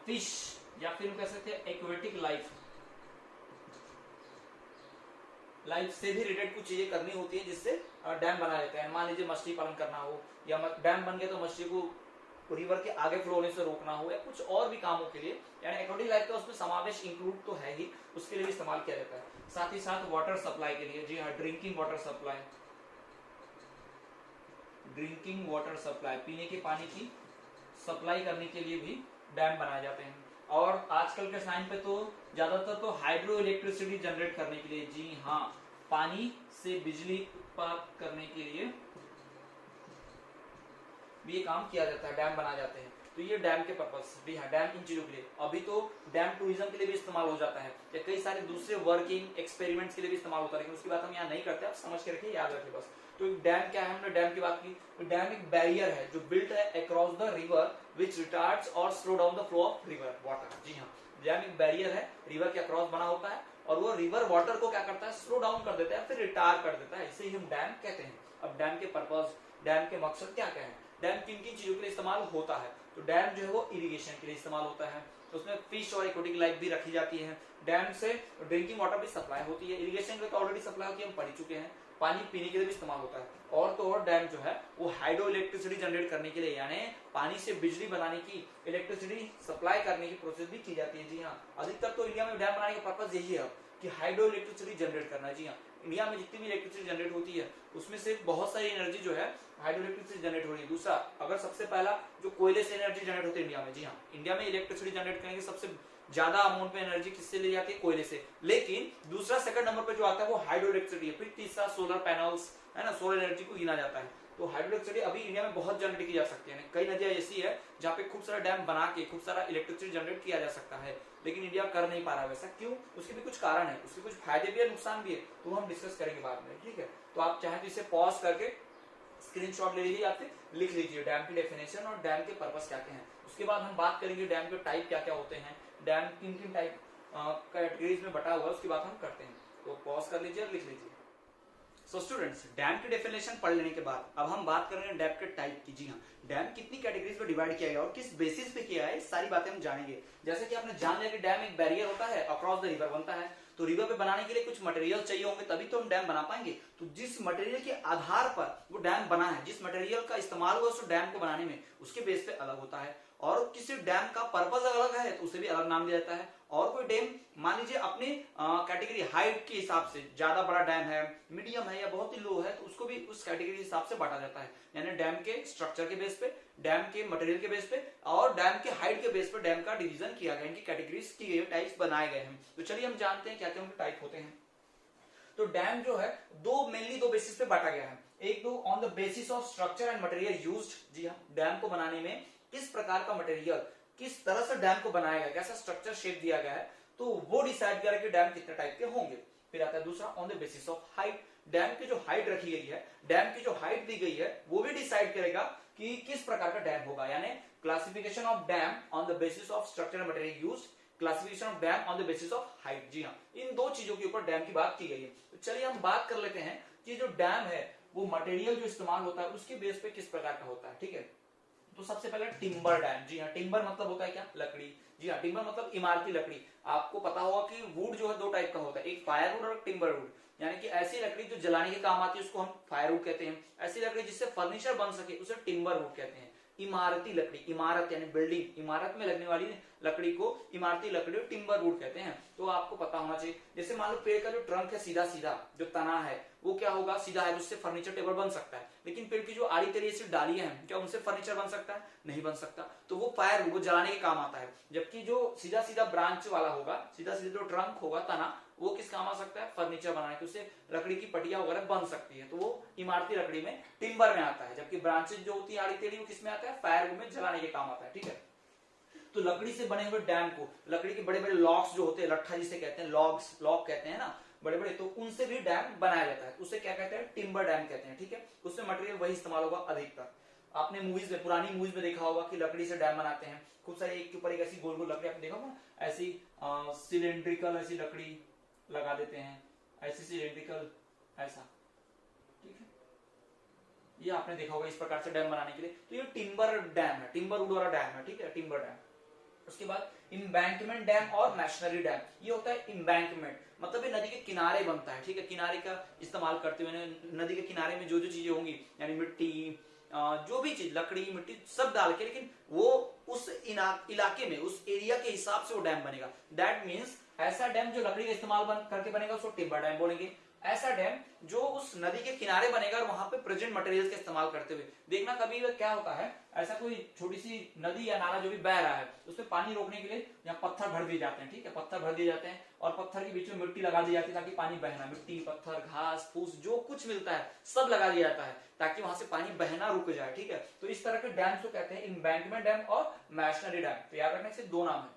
फिश या फिर कह सकते हैं एक्वेटिक लाइफ से भी रिलेटेड कुछ चीजें करनी होती है जिससे डैम बना लेते हैं। मान लीजिए मछली पालन करना हो, या डैम बन गया तो मछली को रिवर के आगे फ्लो होने से रोकना हो, या कुछ और भी कामों के लिए, यानी एक्वेटिक लाइफ का उसमें समावेश इंक्लूड तो है ही, उसके लिए भी इस्तेमाल किया जाता है। साथ ही साथ वाटर सप्लाई के लिए, जी हाँ, ड्रिंकिंग वाटर सप्लाई, पीने के पानी की सप्लाई करने के लिए भी डैम बनाए जाते हैं। और आजकल के टाइम पे तो ज्यादातर तो हाइड्रो इलेक्ट्रिसिटी जनरेट करने के लिए, जी हाँ, पानी से बिजली उत्पादन करने के लिए भी ये काम किया जाता है, डैम बनाए जाते हैं। तो ये डैम के पर्पस, जी हाँ, डैम इन चीजों के लिए। अभी तो डैम टूरिज्म के लिए भी इस्तेमाल हो जाता है, या कई सारे दूसरे वर्किंग एक्सपेरिमेंट्स के लिए भी इस्तेमाल होता है, लेकिन उसकी बात हम यहाँ नहीं करते, आप समझ के रखिए, याद रखिए बस। तो डैम क्या है, हमने डैम की बात की, तो डैम एक बैरियर है जो बिल्ट है across the river which retards और slow down the flow of river water. जी हाँ, डैम एक बैरियर है, रिवर के अक्रॉस बना होता है, और वो रिवर वाटर को क्या करता है, स्लो डाउन कर देता है, फिर रिटार कर देता है, इसे ही हम डैम कहते हैं। अब डैम के पर्पस, डैम के मकसद क्या क्या है, डैम किन किन चीजों के लिए इस्तेमाल होता है। तो डैम जो है वो इरिगेशन के लिए इस्तेमाल होता है, तो उसमें फिश और एक्वेटिक लाइफ भी रखी जाती है। डैम से ड्रिंकिंग वाटर भी सप्लाई होती है, इरिगेशन के लिए ऑलरेडी सप्लाई होती है, हम पढ़ चुके हैं। पानी पीने के लिए भी इस्तेमाल होता है। और तो और डैम जो है वो हाइड्रो इलेक्ट्रिसिटी जनरेट करने के लिए, यानी पानी से बिजली बनाने की, इलेक्ट्रिसिटी सप्लाई करने की प्रोसेस भी की जाती है। जी हाँ, अधिकतर तो इंडिया में डैम बनाने का पर्पज यही है कि हाइड्रो इलेक्ट्रिसिटी जनरेट करना है। जी हाँ, इंडिया में जितनी भी इलेक्ट्रिसिटी जनरेट होती है उसमें से बहुत सारी एनर्जी जो है हाइड्रो इलेक्ट्रिसिटी जनरेट हो रही है। दूसरा, अगर सबसे पहला जो कोयले से एनर्जी जनरेट होती है इंडिया में, जी हाँ, इंडिया में इलेक्ट्रिसिटी जनरेट करने की सबसे ज्यादा अमाउंट में एनर्जी किससे ली जाती है, कोयले से। लेकिन दूसरा सेकंड नंबर पे जो आता है वो हाइड्रो इलेक्ट्रिसिटी है, फिर तीसरा सोलर पैनल्स है ना, सोलर एनर्जी को गिना जाता है। तो हाइड्रो इलेक्ट्रिसिटी अभी इंडिया में बहुत जनरेट की जा सकती है। कई नदियां ऐसी है जहाँ पे खूब सारा डैम बना के खूब सारा इलेक्ट्रिसिटी जनरेट किया जा सकता है, लेकिन इंडिया कर नहीं पा रहा। वैसा क्यों, उसके भी कुछ कारण है, उसके कुछ फायदे भी है, नुकसान भी है, तो हम डिस्कस करेंगे बाद में, ठीक है। तो आप चाहे तो इसे पॉज करके स्क्रीनशॉट ले लीजिए या फिर लिख लीजिए डैम की डेफिनेशन और डैम के पर्पस क्या क्या है। उसके बाद हम बात करेंगे डैम के टाइप क्या क्या होते हैं, डैम किन किन टाइप कैटेगरीज में बटा हुआ है, उसकी बात हम करते हैं। तो पॉज कर लीजिए और लिख लीजिए। सो स्टूडेंट्स, डैम की डेफिनेशन पढ़ लेने के बाद अब हम बात कर रहे हैं डैम के टाइप की। जी हाँ, डैम कितनी कैटेगरीज में डिवाइड किया गया और किस बेसिस पे किया है, सारी बातें हम जानेंगे। जैसे कि आपने जान लिया कि डैम एक बैरियर होता है, अक्रॉस द रिवर बनता है, तो रिवर पे बनाने के लिए कुछ मटेरियल चाहिए होंगे, तभी तो हम डैम बना पाएंगे। तो जिस मटेरियल के आधार पर वो डैम बना है, जिस मटेरियल का इस्तेमाल हुआ उस डैम को बनाने में, उसके बेस पे अलग होता है। और किसी डैम का पर्पज अलग है तो उसे भी अलग नाम दिया जाता है। और कोई डैम मान लीजिए अपनी कैटेगरी हाइट के हिसाब से ज्यादा बड़ा डैम है, मीडियम है, या बहुत ही लो है, तो उसको भी उस कैटेगरी के हिसाब से बांटा जाता है। यानी डैम के स्ट्रक्चर के बेस पे, डैम के मटेरियल के बेस पे और डैम के हाइट के बेस पे डैम का डिवीजन किया गया, इनकी कैटेगरीज की गई, टाइप्स बनाए गए हैं। तो चलिए हम जानते हैं क्या क्या उनके टाइप होते हैं। तो डैम जो है मेनली दो बेसिस पे बांटा गया है। एक तो on the basis of structure and material used. जी हाँ, डैम को बनाने में किस प्रकार का मटेरियल, किस तरह से डैम को बनाया गया, कैसा स्ट्रक्चर शेप दिया गया है, तो वो डिसाइड करेगा कि डैम कितने टाइप के होंगे। फिर आता है दूसरा on the basis of height, dam की जो हाइट रखी गई है, डैम की जो हाइट दी गई है वो भी डिसाइड करेगा कि किस प्रकार का डैम होगा। यानी classification of dam on the basis of structure and material used, classification of dam on the basis of height. जी हाँ, इन दो चीजों के ऊपर डैम की बात की गई है। तो चलिए हम बात कर लेते हैं कि जो डैम है वो मटेरियल जो इस्तेमाल होता है उसके बेस पे किस प्रकार का होता है, ठीक है। तो सबसे पहले टिम्बर डैम। जी हाँ, टिम्बर मतलब होता है क्या, लकड़ी। जी हाँ, टिम्बर मतलब इमारती लकड़ी। आपको पता होगा कि वुड जो है दो टाइप का होता है, एक फायरवुड और एक टिम्बर वुड। यानी कि ऐसी लकड़ी जो जलाने के काम आती है उसको हम फायरवुड कहते हैं, ऐसी लकड़ी जिससे फर्नीचर बन सके उसे टिम्बर वुड कहते हैं। इमारती लकड़ी, इमारत यानी बिल्डिंग, इमारत में लगने वाली लकड़ी को इमारती लकड़ी टिम्बर वुड कहते हैं। तो आपको पता होना चाहिए। जैसे मान लो पेड़ का जो ट्रंक है, सीधा सीधा जो तना है वो क्या होगा, सीधा है, उससे फर्नीचर टेबल बन सकता है। लेकिन पेड़ की जो आड़ी तेरी ऐसी डालियां हैं, क्या उनसे फर्नीचर बन सकता है, नहीं बन सकता। तो वो फायर, वो जलाने के काम आता है। जबकि जो सीधा सीधा ब्रांच वाला होगा, सीधा सीधा जो ट्रंक होगा, तना, वो किस काम आ सकता है, फर्नीचर बनाने के, उससे लकड़ी की पटिया वगैरह बन सकती है। तो वो इमारती लकड़ी में, टिम्बर में आता है। जबकि ब्रांचेज जो होती है आड़ी टेढ़ी, वो किस में आता है, फायर में जलाने के काम आता है, ठीक है। तो लकड़ी से बने हुए डैम को, लकड़ी के बड़े बड़े लॉक्स जो होते हैं, लट्ठा जिसे कहते हैं, लॉक्स, लॉक कहते हैं ना, बड़े बड़े, तो उनसे भी डैम बनाया जाता है। उसे क्या कहते हैं, टिम्बर डैम कहते हैं, ठीक है। उसमें मटेरियल वही इस्तेमाल होगा अधिकतर। आपने मूवीज में, पुरानी मूवीज में देखा होगा कि लकड़ी से डैम बनाते हैं, खूब सारी एक के ऊपर एक ऐसी गोल गोल लकड़ी, आपने देखा होगा ऐसी सिलेंड्रिकल ऐसी लकड़ी लगा देते हैं, ऐसे सिलेंड्रिकल ऐसा, ठीक है। ये आपने देखा होगा इस प्रकार से डैम बनाने के लिए। तो ये टिम्बर डैम है, टिम्बर वुड वाला डैम है, ठीक है, टिम्बर डैम। उसके बाद इम्बैंकमेंट डैम और मैशनरी डैम। ये होता है इम्बैंकमेंट, मतलब ये नदी के किनारे बनता है, ठीक है, किनारे का इस्तेमाल करते हुए नदी के किनारे में जो जो चीजें होंगी, यानी मिट्टी, जो भी चीज, लकड़ी, मिट्टी सब डाल के, लेकिन वो उस इलाके में, उस एरिया के हिसाब से वो डैम बनेगा। दैट मीन्स ऐसा डैम जो लकड़ी का इस्तेमाल करके बनेगा उसको टिम्बर डैम बोलेंगे। ऐसा डैम जो उस नदी के किनारे बनेगा और वहां पे प्रेजेंट मटेरियल का इस्तेमाल करते हुए, देखना कभी क्या होता है, ऐसा कोई छोटी सी नदी या नाला जो भी बह रहा है उसमें पानी रोकने के लिए यहाँ पत्थर भर दिए जाते हैं, ठीक है, पत्थर भर दिए जाते हैं और पत्थर के बीच में मिट्टी लगा दी जाती है ताकि पानी बहना, मिट्टी, पत्थर, घास फूस जो कुछ मिलता है सब लगा दिया जाता है ताकि वहां से पानी बहना रुक जाए, ठीक है। तो इस तरह के डैम को कहते हैं इम्बैंकमेंट डैम और मैशनरी डैम। तो याद रखने से दो नाम है,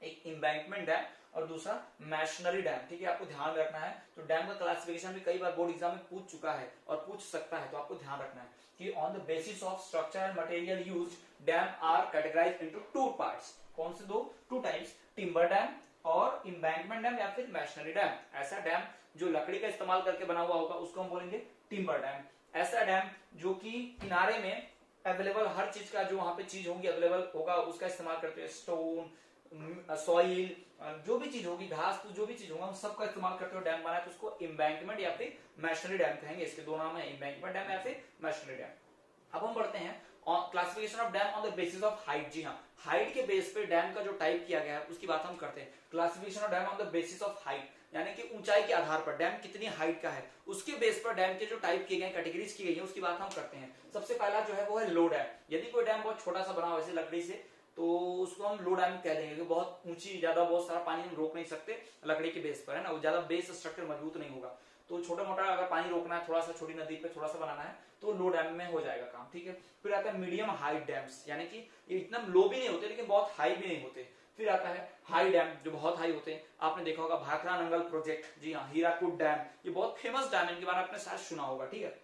एक इम्बैंकमेंट डैम और दूसरा मैशनरी डैम, ठीक है, आपको ध्यान रखना है। तो डैम का क्लासिफिकेशन भी कई बार बोर्ड एग्जाम में पूछ चुका है और पूछ सकता है, तो आपको ध्यान रखना है कि on the basis of structure and material used dam are categorised into two parts. कौन से दो? टू टाइप्स, टिम्बर डैम और इम्बैंकमेंट डैम या फिर मैशनरी डैम। ऐसा डैम जो लकड़ी का इस्तेमाल करके बना हुआ होगा उसको हम बोलेंगे टिम्बर डैम। ऐसा डैम जो कि किनारे में अवेलेबल हर चीज का, जो वहां पे चीज होगी अवेलेबल होगा उसका इस्तेमाल करते हुए, स्टोन, सॉइल, जो भी चीज होगी, घास, जो भी चीज होगा उन सब का इस्तेमाल करते हुए डैम बना है तो उसको इम्बैंकमेंट या फिर मैशनरी डैम कहेंगे। इसके दो नाम है, इम्बैंकमेंट डैम या फिर मैशनरी डैम। अब हम बढ़ते हैं classification of dam on the basis of height. जी हाँ, हाइट के बेस पे डैम का जो टाइप किया गया है उसकी बात हम करते हैं। Classification of dam on the basis of height, यानी कि ऊंचाई के आधार पर डैम कितनी हाइट का है उसके बेस पर डैम के जो टाइप किए गए, कैटेगरीज की गई है उसकी बात हम करते हैं। सबसे पहला जो है वो है लो डैम। यदि कोई डैम बहुत छोटा सा बना हो ऐसे लकड़ी से तो उसको हम लो डैम कह देंगे, बहुत ऊंची, ज्यादा बहुत सारा पानी हम रोक नहीं सकते लकड़ी के बेस पर, है ना, वो ज्यादा बेस स्ट्रक्चर मजबूत नहीं होगा। तो छोटा मोटा अगर पानी रोकना है, थोड़ा सा छोटी नदी पे थोड़ा सा बनाना है तो लो डैम में हो जाएगा काम, ठीक है। फिर आता है मीडियम हाइट डैम्स, यानी कि ये इतना लो भी नहीं होते लेकिन बहुत हाई भी नहीं होते। फिर आता है हाई डैम जो बहुत हाई होते हैं। आपने देखा होगा भाखरा नंगल प्रोजेक्ट, जी हाँ, हीराकुद डैम, ये बहुत फेमस डैम है, इनके बारे में आपने शायद सुना होगा, ठीक है,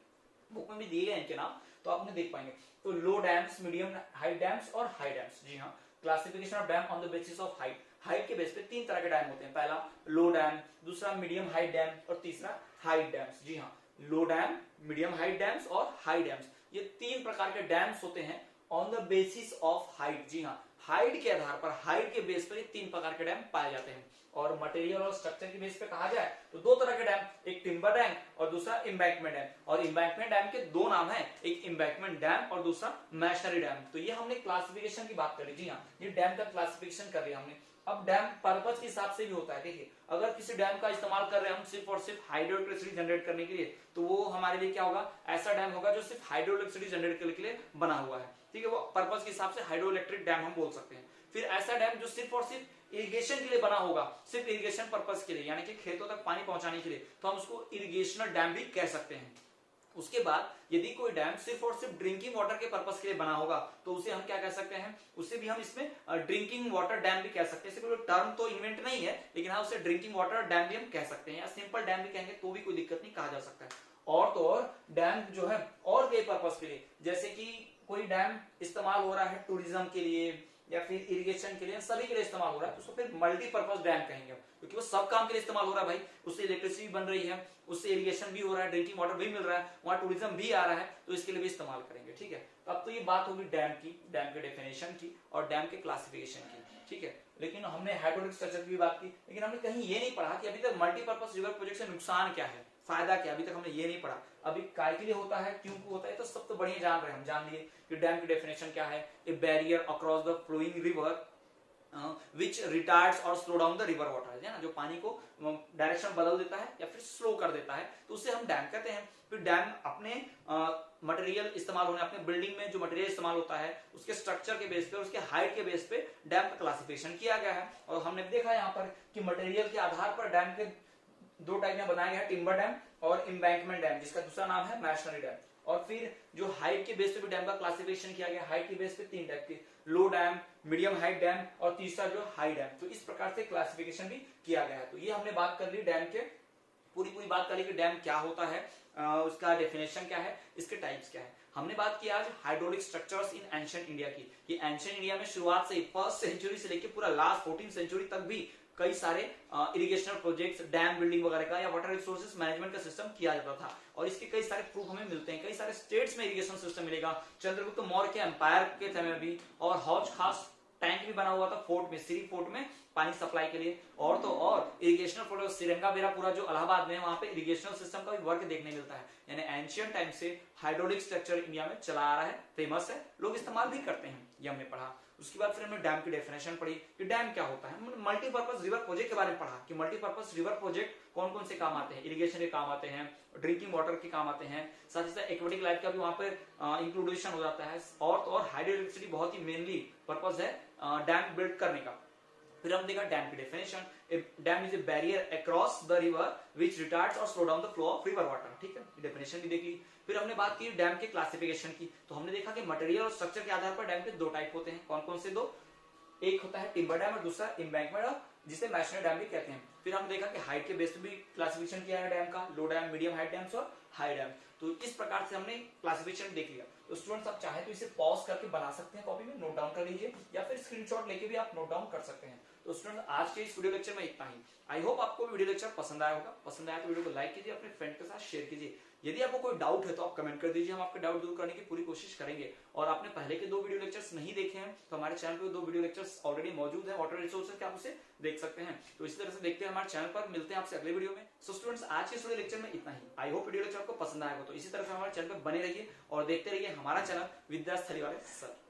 बुक में भी दिए गए इनके नाम तो आपने देख पाएंगे। तो low dams, medium height dams और हाई डैम्स। जी हाँ, classification of dam on the basis of height. Height के बेस पे तीन तरह के डैम होते हैं, पहला लो डैम, दूसरा मीडियम हाइट डैम और तीसरा हाइट डैम्स। जी हाँ, low dam, medium height dams और हाई डैम्स, ये तीन प्रकार के डैम्स होते हैं on the basis of height. जी हाँ, हाइट के आधार पर, हाइट के बेस पर ये तीन प्रकार के डैम पाए जाते हैं। और मटेरियल और स्ट्रक्चर के बेस पे कहा जाए तो दो तरह के डैम, एक टिम्बर डैम और दूसरा इम्बैंकमेंट डैम। और इम्बैंकमेंट डैम के दो नाम हैं, एक इम्बैंकमेंट डैम और दूसरा मैशनरी डैम। तो ये हमने क्लासिफिकेशन की बात करी। जी हाँ, ये डैम का क्लासिफिकेशन कर लिया हमने। अब डैम पर्पज के हिसाब से भी होता है। देखिए, अगर किसी डैम का इस्तेमाल कर रहे हैं हम सिर्फ और सिर्फ हाइड्रो इलेक्ट्रिसिटी जनरेट करने के लिए, तो वो हमारे लिए क्या होगा, ऐसा डैम होगा जो सिर्फ हाइड्रो इलेक्ट्रिसिटी जनरेट करने के लिए बना हुआ है, ठीक है, वो पर्पज के हिसाब से हाइड्रो इलेक्ट्रिक डैम हम बोल सकते हैं। फिर ऐसा डैम जो सिर्फ और सिर्फ इरिगेशन के लिए बना होगा, सिर्फ इरिगेशन पर्पज के लिए, यानी कि खेतों तक पानी पहुंचाने के लिए, तो हम उसको इरिगेशनल डैम भी कह सकते हैं। उसके बाद यदि कोई डैम सिर्फ और सिर्फ ड्रिंकिंग वाटर के पर्पस के लिए बना होगा तो उसे हम क्या कह सकते हैं, उसे भी हम इसमें ड्रिंकिंग वाटर डैम भी कह सकते हैं। कोई टर्म तो इन्वेंट नहीं है लेकिन हाँ उसे ड्रिंकिंग वाटर डैम भी हम कह सकते हैं, या सिंपल डैम भी कहेंगे तो भी कोई दिक्कत नहीं, कहा जा सकता है। और तो और डैम जो है और कई पर्पस के लिए, जैसे कि कोई डैम इस्तेमाल हो रहा है टूरिज्म के लिए या फिर इरिगेशन के लिए, सभी के लिए इस्तेमाल हो रहा है तो उसको फिर मल्टीपर्पज डैम कहेंगे, क्योंकि वो सब काम के लिए इस्तेमाल हो रहा है भाई। उससे इलेक्ट्रिसिटी बन रही है, उससे इरिगेशन भी हो रहा है, ड्रिंकिंग वाटर भी मिल रहा है, वहां टूरिज्म भी आ रहा है, तो इसके लिए भी इस्तेमाल करेंगे, ठीक है। तो अब तो ये बात होगी डैम की, डैम के डेफिनेशन की और डैम के क्लासिफिकेशन की, ठीक है। लेकिन हमने हाइड्रोलिक स्ट्रक्चर की भी बात की, लेकिन हमने कहीं ये नहीं पढ़ा कि अभी तक मल्टीपर्पज रिवर प्रोजेक्ट से नुकसान क्या है, फायदा क्या, अभी तक हमने ये नहीं पढ़ा। अभी काय के लिए होता है, क्यों होता है, तो सब तो बढ़िया जान रहे हैं, हम जान लिए कि डैम की डेफिनेशन क्या है, a barrier across the flowing river which retards और slow down the river water, है ना, जो पानी को डायरेक्शन बदल देता है या फिर स्लो कर देता है, तो उसे हम डैम कहते हैं। फिर डैम अपने मटेरियल इस्तेमाल होने, अपने बिल्डिंग में जो मटेरियल इस्तेमाल होता है उसके स्ट्रक्चर के बेस पे, उसके हाइट के बेस पे डैम का क्लासिफिकेशन किया गया है। और हमने देखा यहाँ पर कि मटेरियल के आधार पर डैम के दो टाइप में बनाया गया है, टिम्बर डैम और इम्बैंकमेंट डैम, जिसका दूसरा नाम है मैशनरी डैम। और फिर जो हाइट के बेस पे भी डैम का क्लासिफिकेशन किया गया, हाइट के बेस पे तीन टाइप के, लो डैम, मीडियम हाइट डैम और तीसरा जो हाई डैम। तो इस प्रकार से क्लासिफिकेशन भी किया गया है। तो ये हमने बात कर ली डैम के, पूरी बात कर ली कि डैम क्या होता है, उसका डेफिनेशन क्या है, इसके टाइप्स क्या है। हमने बात की आज हाइड्रोलिक स्ट्रक्चर्स इन एंशिएंट इंडिया की। ये एंशिएंट इंडिया में शुरुआत से ही 1st सेंचुरी से लेकर पूरा लास्ट 14th सेंचुरी तक भी कई सारे इरिगेशनल प्रोजेक्ट्स, डैम बिल्डिंग वगैरह का या वाटर रिसोर्सेज मैनेजमेंट का सिस्टम किया जाता था। और इसके कई सारे प्रूफ हमें मिलते हैं, कई सारे स्टेट्स में इरिगेशन सिस्टम मिलेगा। चंद्रगुप्त मौर्य के एम्पायर के समय में भी, और हौज खास टैंक भी बना हुआ था फोर्ट में, सिरी फोर्ट में पानी सप्लाई के लिए। और तो और इरिगेशनल प्रोजेक्ट सिरंगा बेरापुरा जो इलाहाबाद में, वहां पे इरिगेशनल सिस्टम का भी वर्क देखने मिलता है। यानी एंशियंट टाइम से हाइड्रोलिक स्ट्रक्चर इंडिया में चला आ रहा है, फेमस है, लोग इस्तेमाल भी करते हैं, ये हमने पढ़ा। उसके बाद फिर हमने डैम की डेफिनेशन पढ़ी कि डैम क्या होता है। मल्टीपर्पज रिवर प्रोजेक्ट के बारे में पढ़ा कि मल्टीपर्पज रिवर प्रोजेक्ट कौन कौन से काम आते हैं, इरिगेशन के काम आते हैं, ड्रिंकिंग वाटर के काम आते हैं, साथ ही साथ एक्वेटिक लाइफ का भी वहां पर इंक्लूडेशन हो जाता है। और तो और हाइड्रो इलेक्ट्रिसिटी बहुत ही मेनली पर्पज है डैम बिल्ड करने का। फिर हम देखा डैम की definition, dam is a barrier across the river which retards और slow down the flow of river water, ठीक है, डेफिनेशन भी देख ली। फिर हमने बात की डैम के क्लासिफिकेशन की, तो हमने देखा कि मटेरियल और स्ट्रक्चर के आधार पर डैम के दो टाइप होते हैं। कौन कौन से दो? एक होता है टिम्बर डैम और दूसरा एम्बैंकमेंट, जिसे मैशनरी डैम भी कहते हैं। फिर हमने देखा कि हाइट के बेस पे भी क्लासिफिकेशन किया है डैम का, लो डैम, मीडियम हाइट डैम्स और हाई डैम। तो इस प्रकार से हमने क्लासिफिकेशन देख लिया। तो स्टूडेंट्स आप चाहे तो इसे पॉज करके बना सकते हैं, कॉपी में नोट डाउन कर लीजिए, या फिर स्क्रीनशॉट लेके भी आप नोट डाउन कर सकते हैं। तो स्टूडेंट्स आज के इस वीडियो लेक्चर में इतना ही। आई होप आपको वीडियो लेक्चर पसंद आया होगा। पसंद आया तो वीडियो को लाइक कीजिए, अपने फ्रेंड के साथ शेयर कीजिए। यदि आपको कोई डाउट है तो आप कमेंट कर दीजिए, हम आपके डाउट दूर करने की पूरी कोशिश करेंगे। और आपने पहले के 2 वीडियो लेक्चर्स नहीं देखे हैं तो हमारे चैनल पे 2 वीडियो लेक्चर्स ऑलरेडी मौजूद है वाटर रिसोर्सेज के, आप उसे देख सकते हैं। तो इसी तरह से देखते हैं हमारे चैनल पर, मिलते हैं आपसे अगले वीडियो में। सो स्टूडेंट्स आज के वीडियो लेक्चर में इतना ही। आई होप वीडियो लेक्चर आपको पसंद आएगा। तो इसी तरह से हमारे चैनल पर बने रहिए और देखते रहिए हमारा चैनल विद्यास्थली वाले सर।